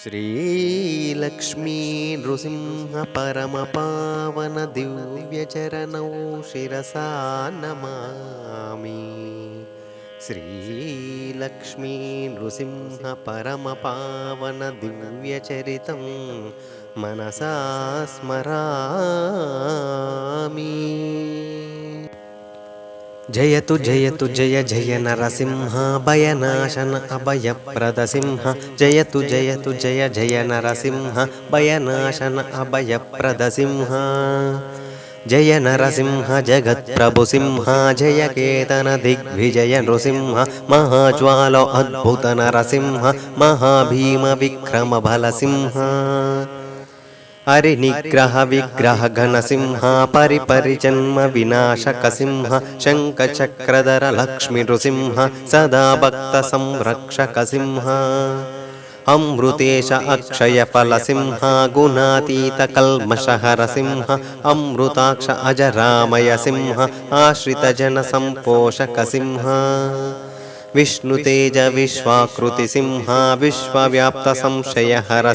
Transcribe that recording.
శ్రీలక్ష్మీ నృసింహ పరమపావన దివ్యచరణౌ శిరసా నమామి. శ్రీలక్ష్మీ నృసింహ పరమపావన దివ్యచరితం మనసా స్మరామి. జయతు జయతు జయ జయ నరసింహ భయనాశన అభయప్రదసింహ. జయతు జయతు జయ జయ నరసింహ భయనాశన అభయప్రదసింహ. జయ నరసింహ జగత్ప్రభు సింహ జయ కేతన దిగ్విజయ నృసింహ. మహాజ్వాల అద్భుత నరసింహ మహాభీమ విక్రమ బలసింహ. హరి నిగ్రహ విగ్రహ ఘనసింహ పరిపరిజన్మ వినాశక సింహ. శంఖ చక్రధర లక్ష్మీ నృసింహ సదా భక్త సంరక్షక సింహ. అమృతేశ అక్షయ ఫల సింహ గుణాతీత కల్మషహర సింహ. అమృతాక్ష అజరామయ సింహ ఆశ్రిత జన సంపోషక సింహ. విష్ణుతేజ విశ్వాకృతి సింహ విశ్వవ్యాప్త సంశయహర సింహ.